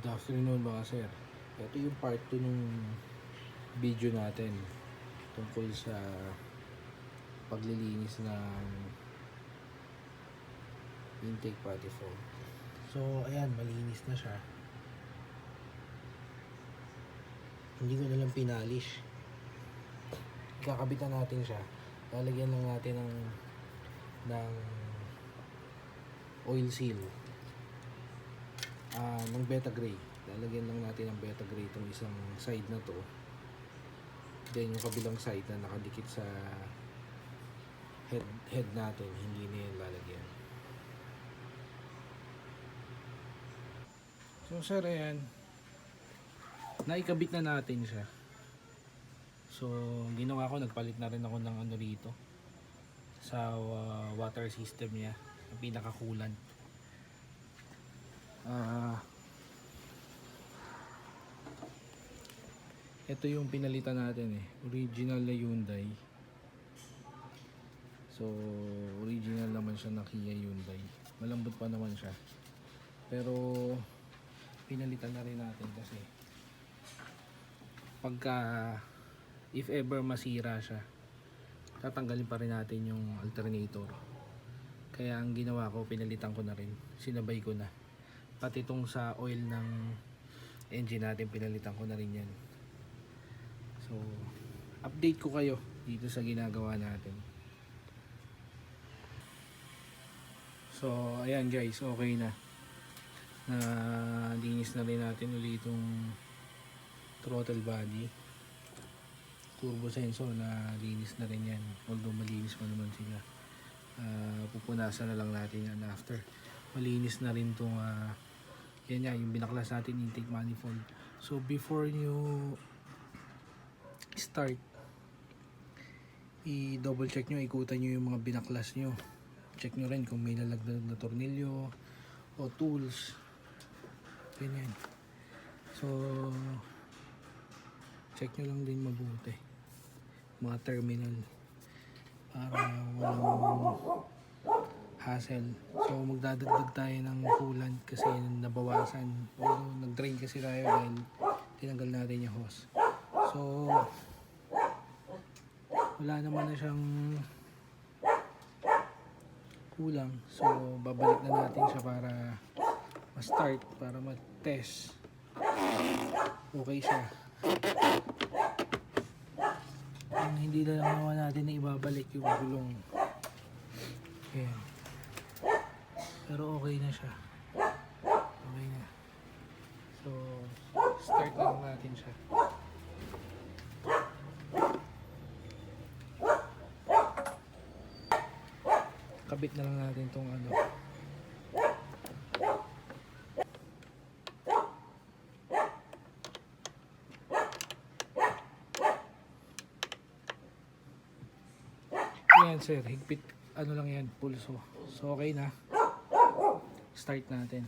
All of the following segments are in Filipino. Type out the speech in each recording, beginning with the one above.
Good afternoon mga sir. Ito yung part 2 nung video natin tungkol sa paglilinis ng intake manifold. So ayan, malinis na siya. Hindi ko na lang pinalish. Kakabitan natin siya. Lalagyan lang natin ng oil seal. Ng beta gray. Lalagyan lang natin ng beta gray itong isang side na to. Then yung kabilang side na nakadikit sa head natin, hindi na yan lalagyan. So sir, ayan, naikabit na natin siya. So ginawa ko, nagpalit na rin ako ng ano rito sa water system niya, ang pinaka-coolant. Ito yung pinalitan natin original na Hyundai. So original naman siya na Kia Hyundai, malambot pa naman siya, pero pinalitan na rin natin kasi pagka if ever masira siya, tatanggalin pa rin natin yung alternator. Kaya ang ginawa ko, pinalitan ko na rin, sinabay ko na pati itong sa oil ng engine natin, pinalitan ko na rin yan. So update ko kayo dito sa ginagawa natin. So ayan guys, okay na, linis na rin natin ulit itong throttle body, turbo sensor, na linis na rin yan, although malinis pa naman sila. Pupunasan na lang natin yan after malinis na rin itong yan nga, yung binaklas natin intake manifold. So before you start, i-double check nyo, ikutan nyo yung mga binaklas nyo. Check nyo rin kung may nalagdag na tornilyo o tools, ganyan. So check nyo lang din mabuti mga terminal para walang hassle. So magdadagdag tayo ng coolant kasi nabawasan, o nag-drain kasi tayo dahil tinanggal natin yung hose. So wala naman na siyang kulang, so babalik na natin siya para ma-start, para ma-test okay siya. Hindi na lang naman natin na ibabalik yung gulong. Ayan. Pero okay na siya, okay na. So start lang natin siya. Kabit na lang natin tong ano. Ayan sir, higpit ano lang yan, pulso. So okay na. Start natin.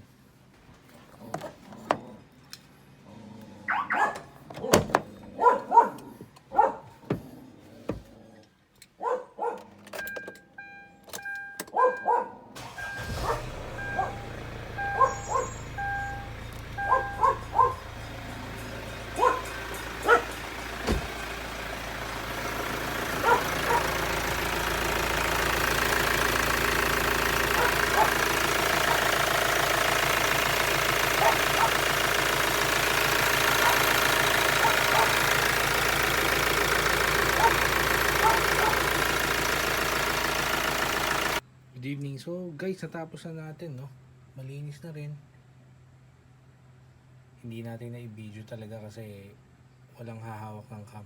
Good evening. So guys, natapos na natin, no? Malinis na rin. Hindi natin na i-video talaga kasi walang hahawak ng cam.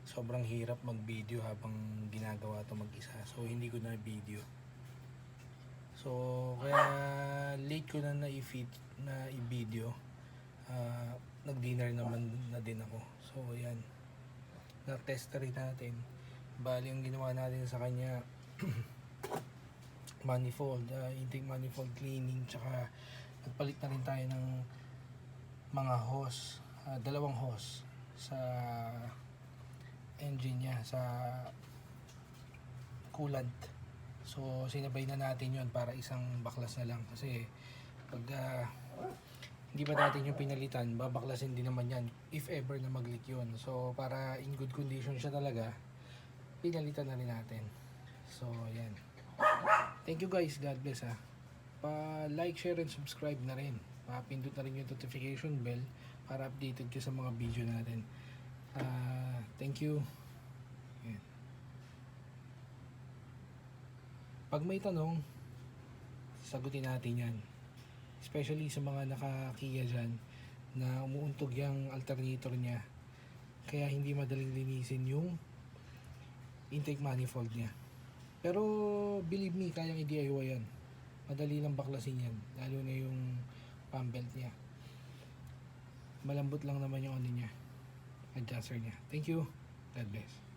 Sobrang hirap mag-video habang ginagawa ito mag-isa. So hindi ko na i-video. So kaya late ko na i-video. Nag-dinner naman na din ako. So ayan, na-test rin natin. Bali ang ginawa natin sa kanya manifold, intake manifold cleaning, tsaka nagpalit na rin tayo ng mga hose, dalawang hose sa engine niya, sa coolant. So sinabay na natin yon para isang baklas na lang, kasi pag hindi pa natin yung pinalitan, babaklasin din naman yan if ever na mag-leak yun. So para in good condition siya talaga, pinalitan na rin natin. So yan. Thank you guys, God bless ha. Pa-like, share, and subscribe na rin. Pa-pindot na rin yung notification bell para updated ka sa mga video natin. Thank you. Yan. Pag may tanong, sagutin natin yan. Especially sa mga naka-Kia dyan na umuuntog yung alternator niya. Kaya hindi madaling linisin yung intake manifold niya. Pero believe me, kayang i-DIY yan. Madali lang baklasin yan. Lalo na yung pump belt niya. Malambot lang naman yung ano niya, adjuster niya. Thank you. God bless.